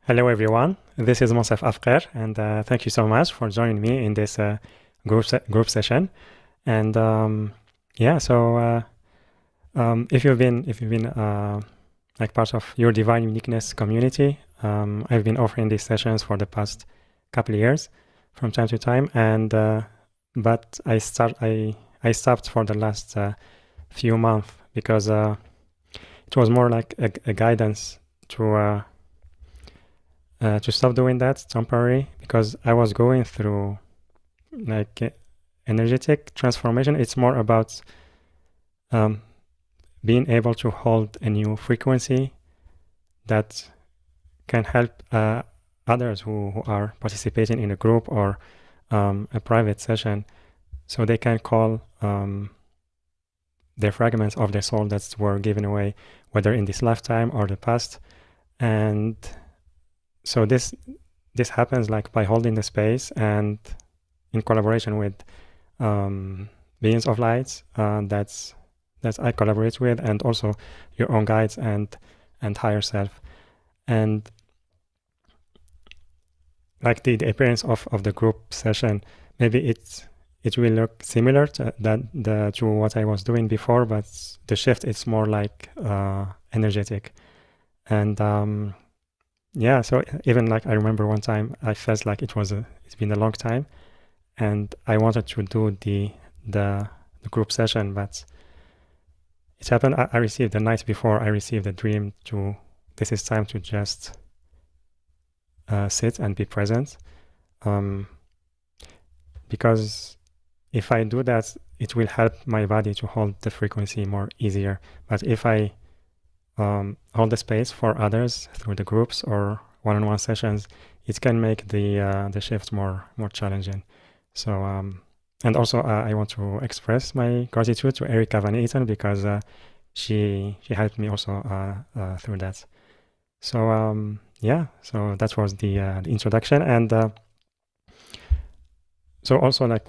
Hello, everyone. This is Moncef Afkir, and thank you so much for joining me in this group session. And yeah, so if you've been like part of Your Divine Uniqueness community, I've been offering these sessions for the past couple of years, from time to time, and but I stopped for the last few months because it was more like a guidance to stop doing that temporary, because I was going through like energetic transformation. It's more about um, being able to hold a new frequency that can help others who are participating in a group or a private session, so they can call their fragments of their soul that were given away, whether in this lifetime or the past. And so this happens like by holding the space and in collaboration with beings of light that I collaborate with, and also your own guides and higher self. And like the appearance of the group session, maybe it will look similar to to what I was doing before, but the shift is more like energetic. And yeah, so even like I remember one time I felt like it's been a long time, and I wanted to do the group session, but it happened. I received the night before. I received a dream to this is time to just sit and be present, because if I do that, it will help my body to hold the frequency more easier. But if I hold the space for others through the groups or one-on-one sessions, it can make the shift more challenging. So and also I want to express my gratitude to Erica Van Eaton, because she helped me also through that. So yeah, so that was the introduction. And so also like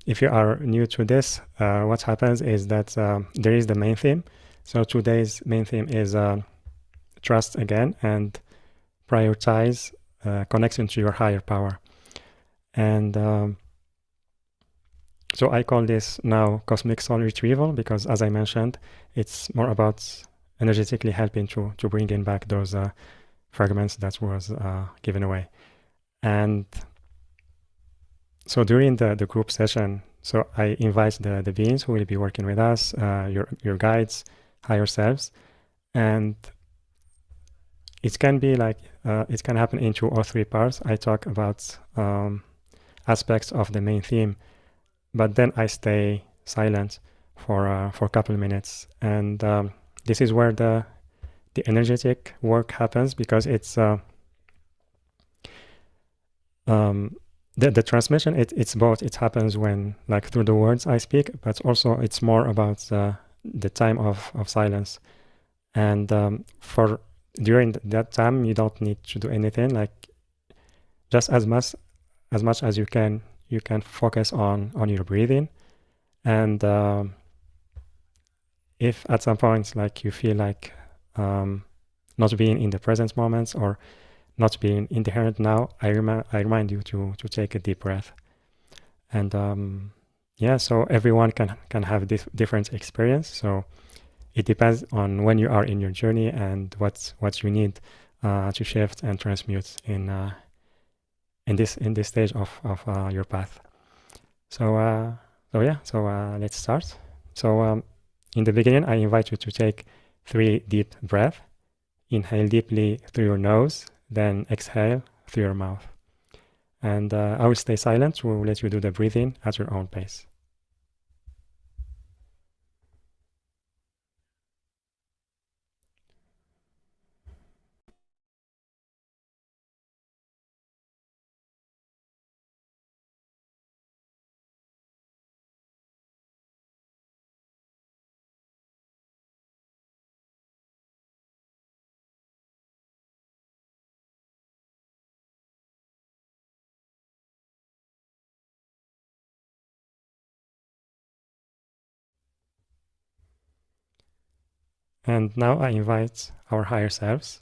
if you are new to this, what happens is that there is the main theme. So today's main theme is trust again and prioritize connection to your higher power. And so I call this now Cosmic Soul Retrieval, because as I mentioned, it's more about energetically helping to bring in back those fragments that was given away. And so during the group session, so I invite the beings who will be working with us, your guides, higher selves, and it can be like it can happen in 2 or 3 parts. I talk about aspects of the main theme, but then I stay silent for a couple of minutes, and this is where the energetic work happens, because it's the transmission. It's both. It happens when like through the words I speak, but also it's more about the time of silence. And for during that time, you don't need to do anything. Like just as much as you can focus on your breathing. And if at some point like you feel like not being in the present moments or not being in the here and now, I remind you to take a deep breath. And yeah, so everyone can have this different experience. So it depends on when you are in your journey and what you need to shift and transmute in this stage of your path. So let's start. So in the beginning, I invite you to take 3 deep breaths. Inhale deeply through your nose, then exhale through your mouth. And I will stay silent to let you do the breathing at your own pace. And now I invite our higher selves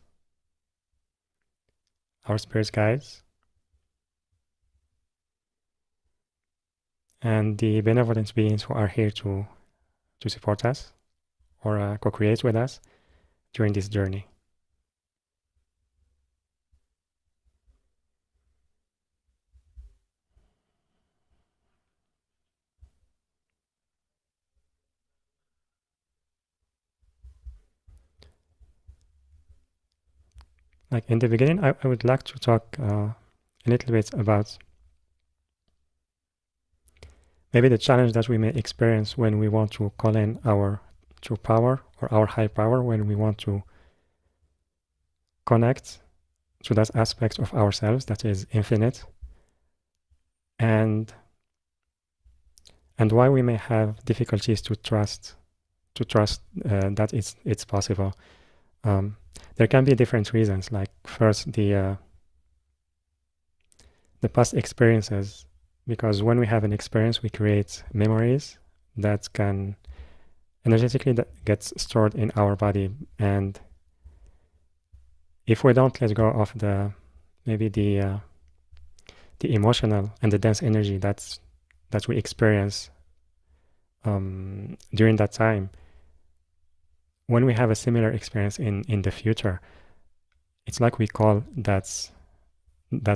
our spirit guides, and the benevolent beings who are here to support us or co-create with us during this journey. Like in the beginning, I would like to talk a little bit about maybe the challenge that we may experience when we want to call in our true power or our high power, when we want to connect to that aspect of ourselves that is infinite, and why we may have difficulties to trust that it's possible. There can be different reasons. Like first, the past experiences, because when we have an experience, we create memories that can energetically that gets stored in our body, and if we don't let go of the maybe the emotional and the dense energy that we experience during that time, when we have a similar experience in the future, it's like we call that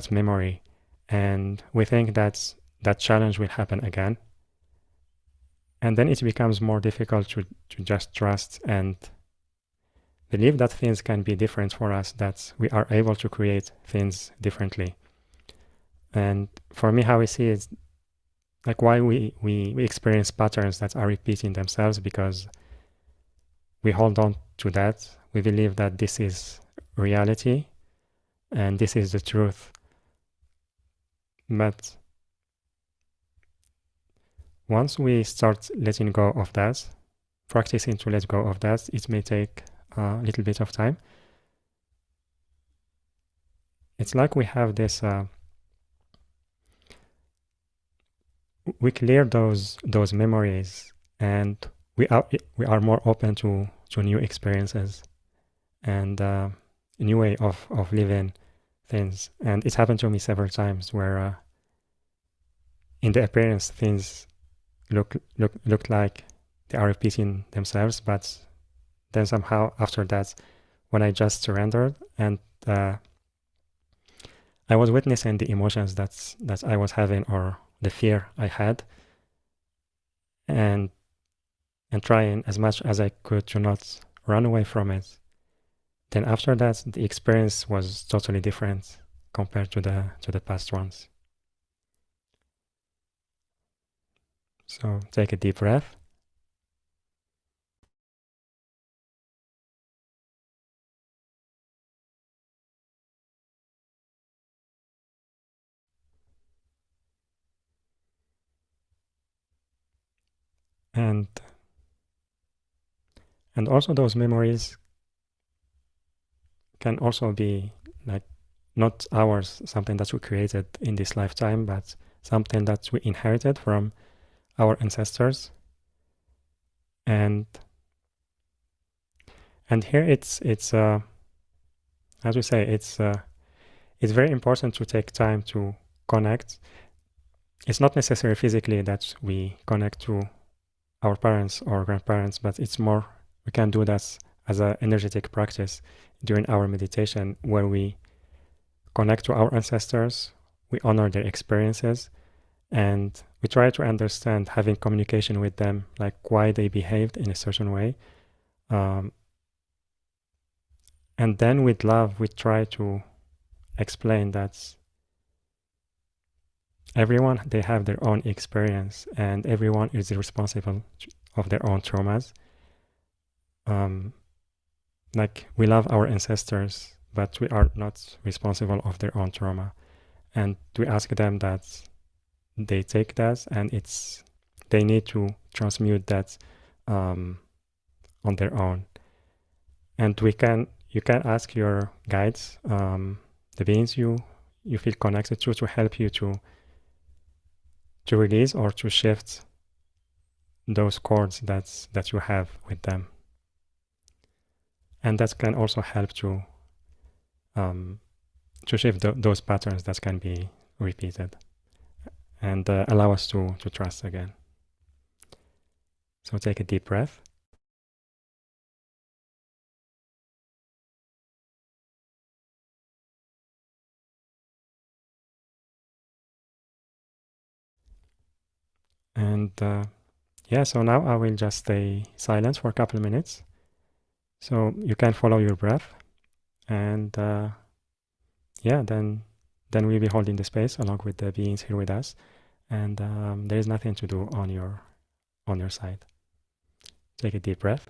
memory, and we think that challenge will happen again, and then it becomes more difficult to just trust and believe that things can be different for us, that we are able to create things differently. And for me, how I see it, like why we experience patterns that are repeating themselves, because we hold on to that. We believe that this is reality and this is the truth. But once we start letting go of that, practicing to let go of that, it may take a little bit of time. It's like we have this, we clear those memories, and we are more open to new experiences and a new way of living things. And it's happened to me several times where in the appearance things look like they are repeating themselves, but then somehow after that, when I just surrendered and I was witnessing the emotions that I was having, or the fear I had, and trying as much as I could to not run away from it, then after that the experience was totally different compared to the past ones. So take a deep breath. And also those memories can also be like not ours, something that we created in this lifetime, but something that we inherited from our ancestors. And here it's as we say, it's very important to take time to connect. It's not necessary physically that we connect to our parents or grandparents, but it's more, we can do that as an energetic practice during our meditation, where we connect to our ancestors, we honor their experiences, and we try to understand, having communication with them, like why they behaved in a certain way. And then with love, we try to explain that everyone, they have their own experience, and everyone is responsible of their own traumas. Like we love our ancestors, but we are not responsible of their own trauma. And we ask them that they take that, and they need to transmute that on their own. And you can ask your guides, the beings you feel connected to help you to release or to shift those cords that you have with them. And that can also help to shift those patterns that can be repeated, and allow us to trust again. So take a deep breath. And yeah, so now I will just stay silent for a couple of minutes. So you can follow your breath, and yeah, then we'll be holding the space along with the beings here with us, and there is nothing to do on your side. Take a deep breath.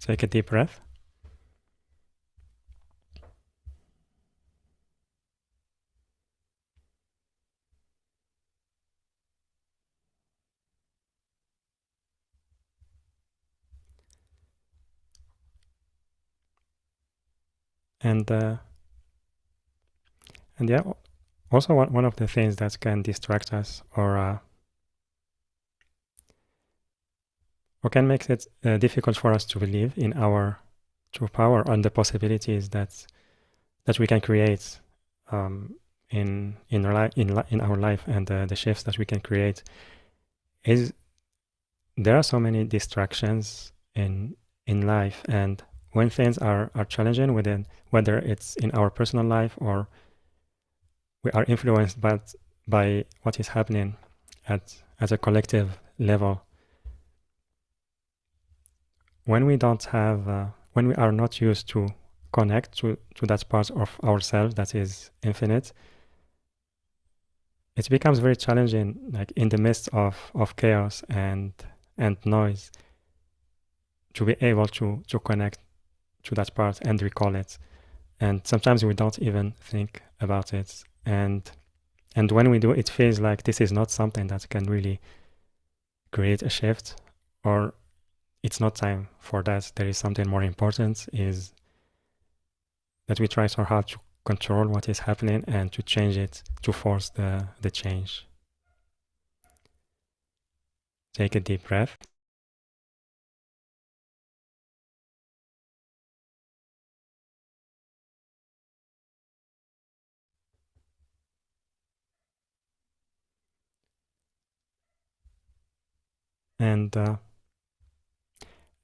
Take a deep breath. And yeah, also one of the things that can distract us or can make it difficult for us to believe in our true power and the possibilities that we can create in our life, and the shifts that we can create, is there are so many distractions in life, and when things are challenging within, whether it's in our personal life or we are influenced by what is happening at a collective level. When we don't have, when we are not used to connect to that part of ourselves that is infinite, it becomes very challenging, like in the midst of chaos and noise, to be able to connect to that part and recall it. And sometimes we don't even think about it. And when we do, it feels like this is not something that can really create a shift, or it's not time for that. There is something more important, is that we try so hard to control what is happening and to change it, to force the change. Take a deep breath.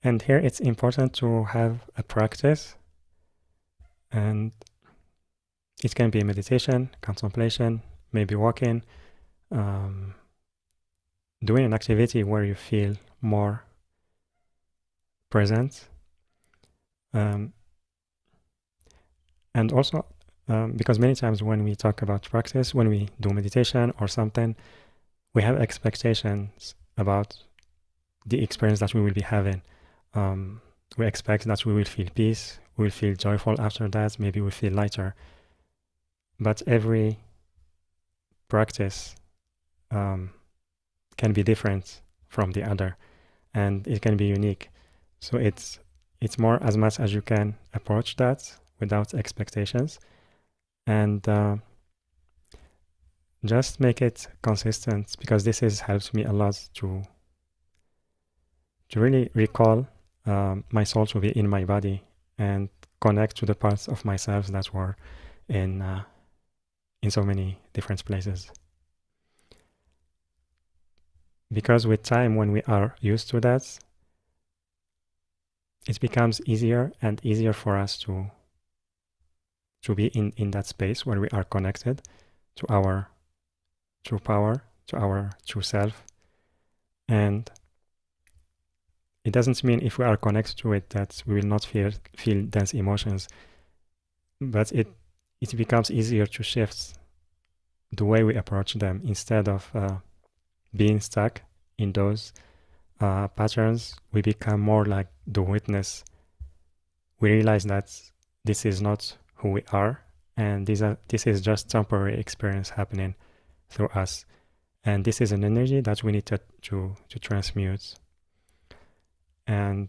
And here it's important to have a practice, and it can be meditation, contemplation, maybe walking, doing an activity where you feel more present. And also, because many times when we talk about practice, when we do meditation or something, we have expectations about the experience that we will be having. We expect that we will feel peace, we will feel joyful after that, maybe we feel lighter. But every practice can be different from the other, and it can be unique. So it's more as much as you can approach that without expectations, and just make it consistent, because this has helped me a lot to really recall my soul to be in my body and connect to the parts of myself that were in so many different places. Because with time, when we are used to that, it becomes easier and easier for us to be in that space where we are connected to our true power, to our true self. And it doesn't mean if we are connected to it that we will not feel dense emotions, but it becomes easier to shift the way we approach them, instead of being stuck in those patterns. We become more like the witness. We realize that this is not who we are, and this is just temporary experience happening through us, and this is an energy that we need to transmute. And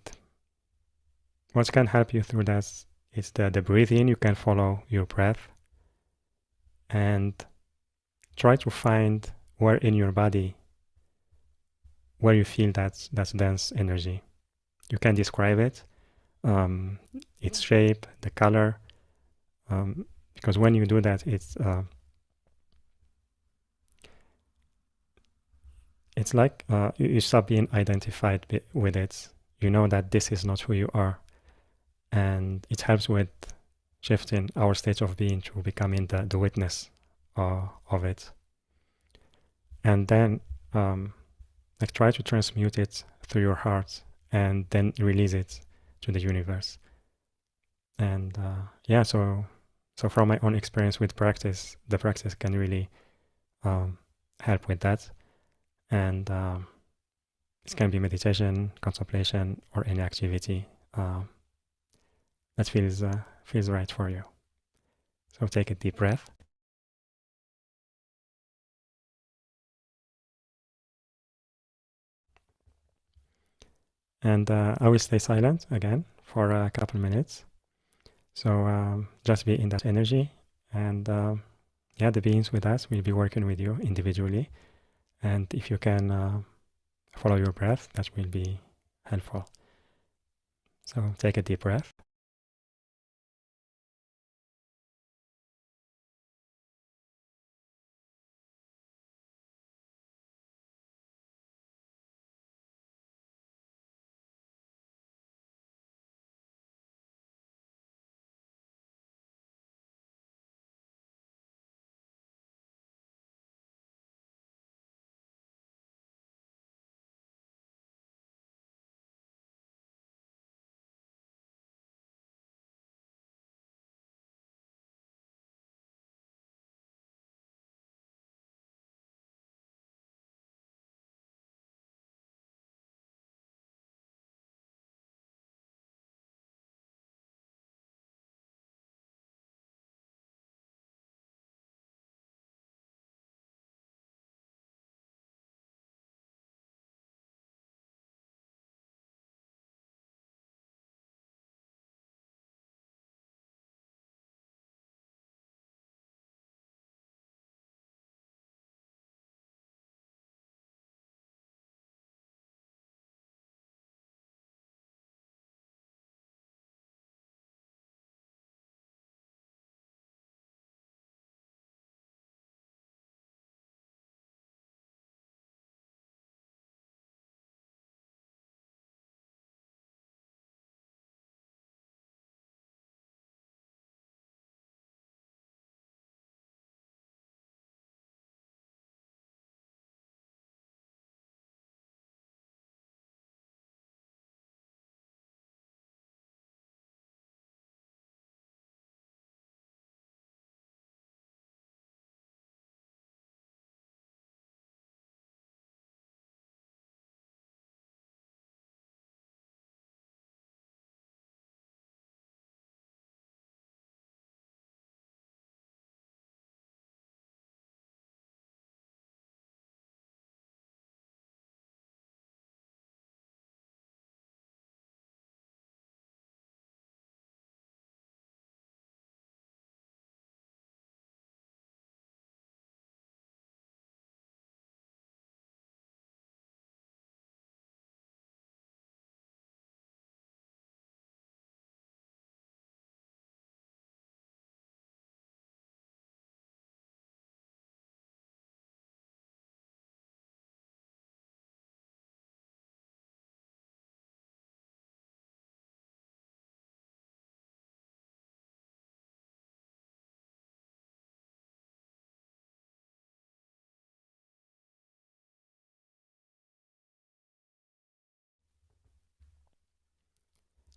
what can help you through that is the breathing. You can follow your breath and try to find where in your body where you feel that dense energy. You can describe it, its shape, the color, because when you do that, it's like you stop being identified with it. You know that this is not who you are, and it helps with shifting our state of being to becoming the witness of it. And then like try to transmute it through your heart and then release it to the universe. And yeah, so from my own experience with practice, the practice can really help with that. And it can be meditation, contemplation, or any activity that feels right for you. So take a deep breath. And I will stay silent again for a couple minutes. So just be in that energy. And yeah, the beings with us will be working with you individually. And if you can follow your breath, that will be helpful. So take a deep breath.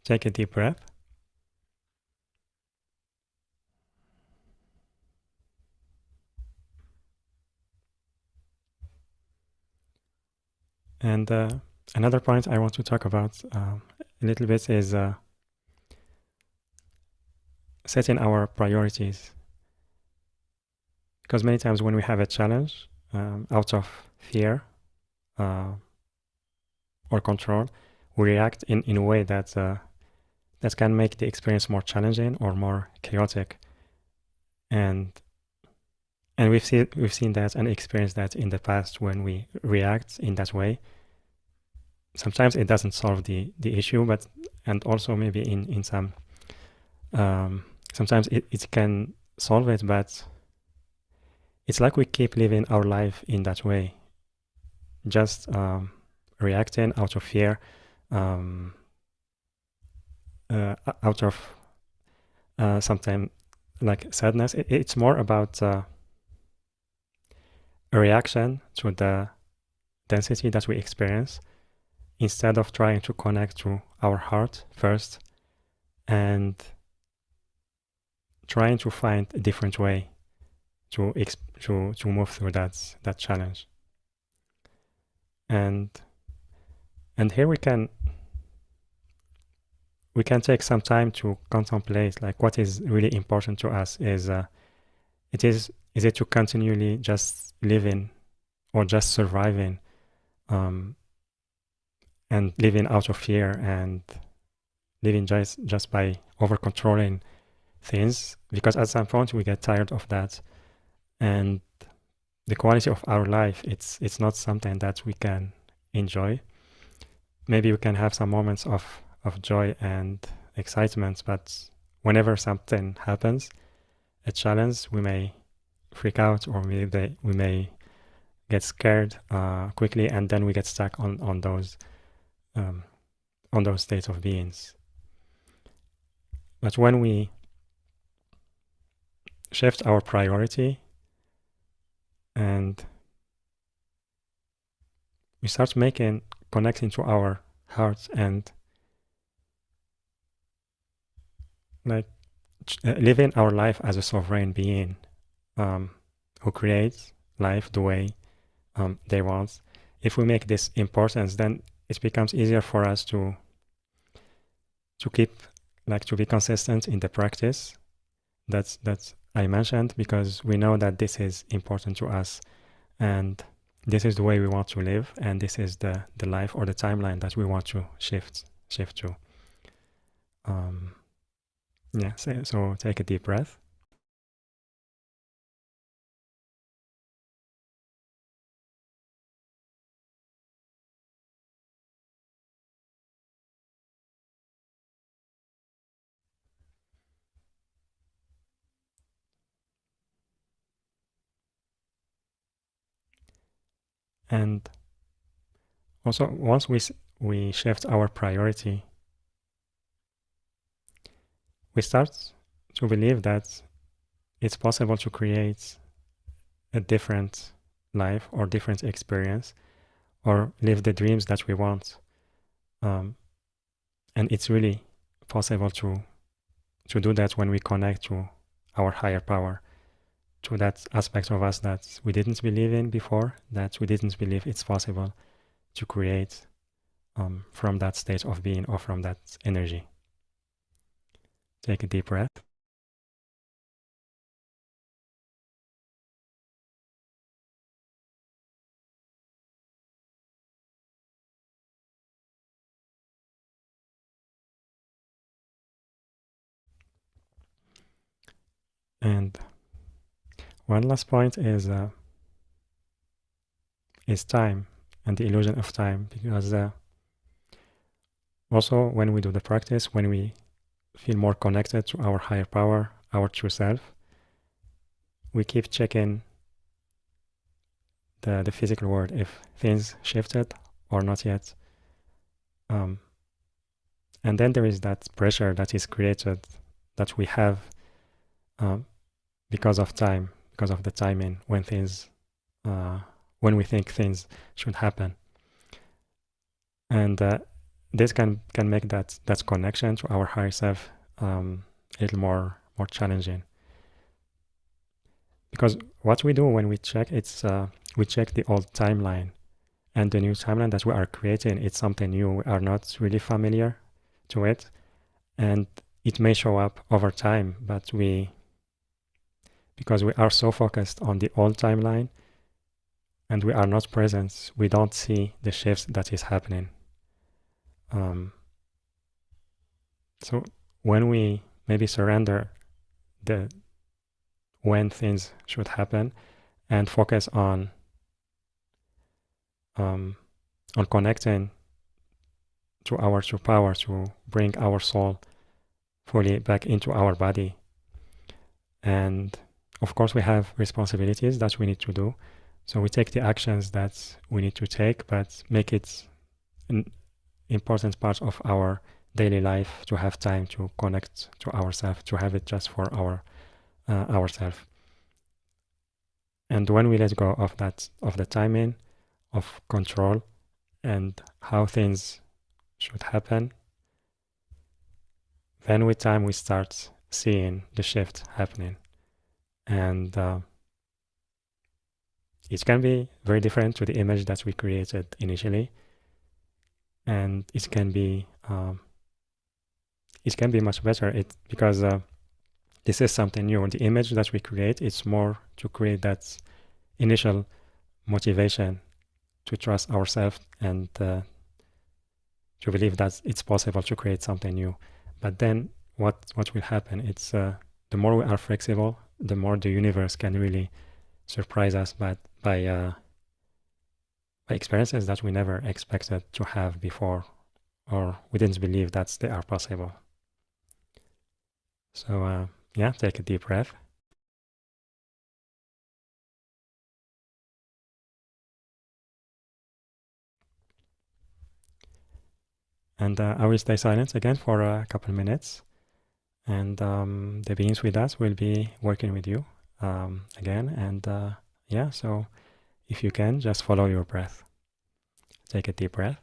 Take a deep breath. And another point I want to talk about a little bit is setting our priorities. Because many times when we have a challenge out of fear or control, we react in a way that that can make the experience more challenging or more chaotic. And we've seen that and experienced that in the past when we react in that way. Sometimes it doesn't solve the issue, but and also maybe in some sometimes it can solve it, but it's like we keep living our life in that way, just reacting out of fear, out of sometimes like sadness. It's more about a reaction to the density that we experience instead of trying to connect to our heart first and trying to find a different way to move through that challenge. And here we can take some time to contemplate like what is really important to us. Is it to continually just living or just surviving and living out of fear and living just by over controlling things, because at some point we get tired of that, and the quality of our life, it's not something that we can enjoy. Maybe we can have some moments of joy and excitement, but whenever something happens, a challenge, we may freak out, or we may get scared quickly, and then we get stuck on those states of beings. But when we shift our priority and we start connecting to our heart and like living our life as a sovereign being who creates life the way they want. If we make this importance, then it becomes easier for us to be consistent in the practice that I mentioned, because we know that this is important to us and this is the way we want to live, and this is the life or the timeline that we want to shift to. Yeah, so take a deep breath. And also, once we shift our priority, we start to believe that it's possible to create a different life or different experience or live the dreams that we want. And it's really possible to do that when we connect to our higher power, to that aspect of us that we didn't believe in before, that we didn't believe it's possible to create from that state of being or from that energy. Take a deep breath. And one last point is time and the illusion of time, because also when we do the practice, when we feel more connected to our higher power, our true self, we keep checking the physical world if things shifted or not yet. And then there is that pressure that is created, that we have because of time, because of the timing when things, when we think things should happen. And this can make that connection to our higher self a little more challenging. Because what we do when we check, it's we check the old timeline, and the new timeline that we are creating, it's something new. We are not really familiar to it, and it may show up over time, but because we are so focused on the old timeline and we are not present, we don't see the shifts that is happening. So when we maybe surrender when things should happen and focus on connecting to our true power, to bring our soul fully back into our body. And of course, we have responsibilities that we need to do. So we take the actions that we need to take, but make it an important part of our daily life to have time to connect to ourselves, to have it just for ourselves. And when we let go of that, of the timing, of control, and how things should happen, then with time we start seeing the shift happening. And it can be very different to the image that we created initially. And it can be much better because this is something new. The image that we create, it's more to create that initial motivation to trust ourselves and to believe that it's possible to create something new. But then what will happen? It's the more we are flexible, the more the universe can really surprise us by experiences that we never expected to have before, or we didn't believe that they are possible. So yeah, take a deep breath. And I will stay silent again for a couple of minutes. And the beings with us will be working with you again. And yeah, so if you can, just follow your breath. Take a deep breath.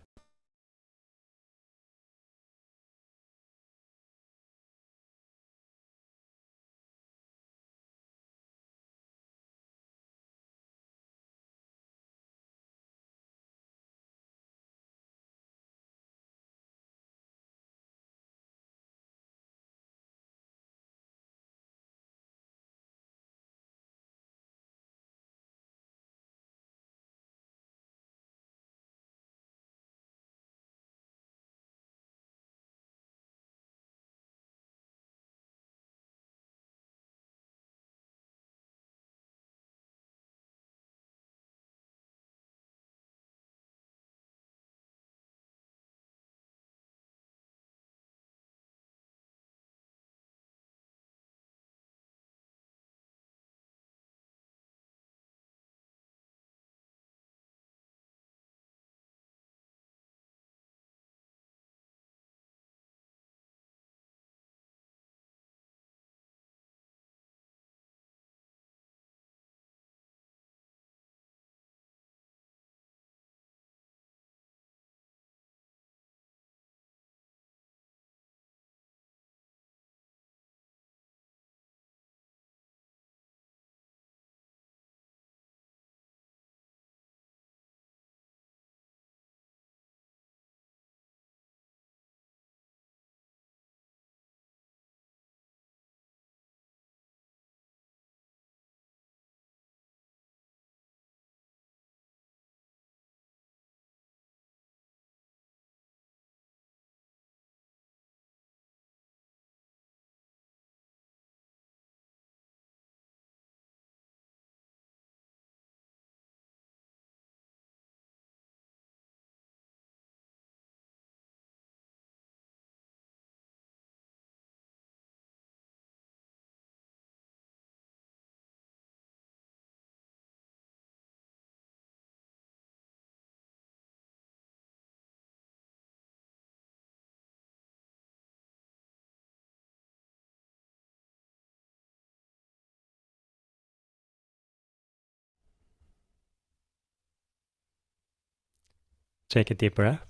Take a deep breath.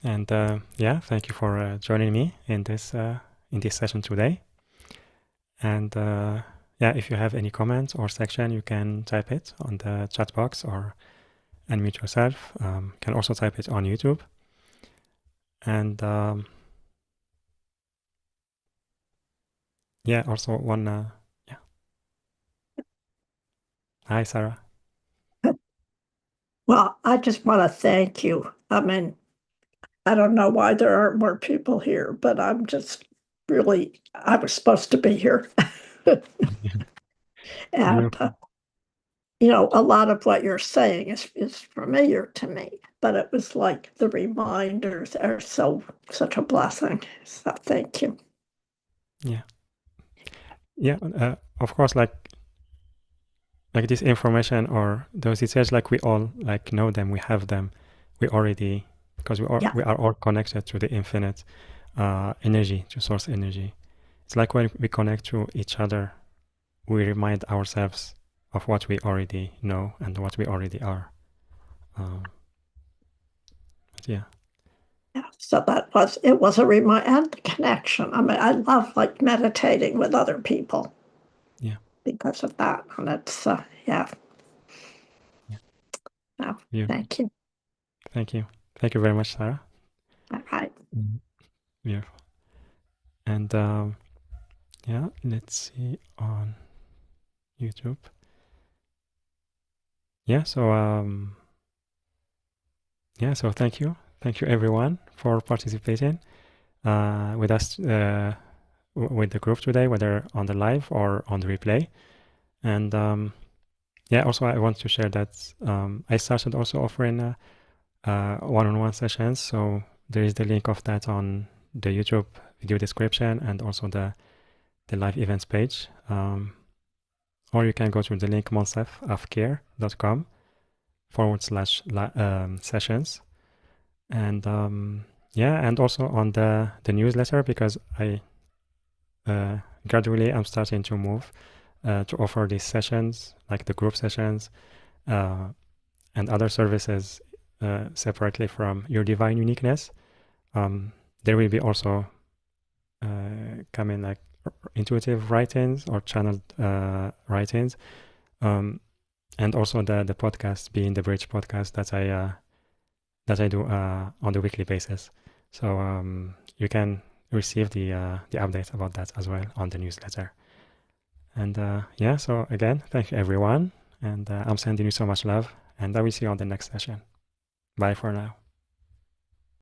And yeah, thank you for joining me in this session today. And yeah, if you have any comments or section, you can type it on the chat box or unmute yourself. You can also type it on YouTube. And yeah, also one, yeah. Hi, Sarah. Well, I just want to thank you. I mean, I don't know why there aren't more people here, but I'm just really, I was supposed to be here. And, a lot of what you're saying is familiar to me, but it was like the reminders are such a blessing. So thank you. Yeah. Yeah, of course, like this information or those details, like we all like know them, we have them, we already, because Yeah. we are all connected to the infinite energy, to source energy. It's like when we connect to each other, we remind ourselves of what we already know and what we already are. But yeah. Yeah. So it was a reminder and the connection. I mean, I love like meditating with other people. Yeah. Because of that. And it's, yeah. Yeah. No, Beautiful. thank you. Thank you. Thank you very much, Sarah. All right. Beautiful. And yeah, let's see on YouTube. Yeah, so yeah, so thank you everyone for participating with us with the group today, whether on the live or on the replay. And yeah, also I want to share that I started also offering one-on-one sessions. So there is the link of that on the YouTube video description and also the live events page. Or you can go to the link moncefafkir.com/sessions. And yeah, and also on the newsletter, because I gradually I'm starting to move to offer these sessions, like the group sessions and other services separately from Your Divine Uniqueness. There will be also coming like intuitive writings or channeled writings, and also the podcast being the Bridge podcast that I do on the weekly basis. So you can receive the updates about that as well on the newsletter. And yeah, so again, thank you everyone, and I'm sending you so much love, and I will see you on the next session. Bye for now.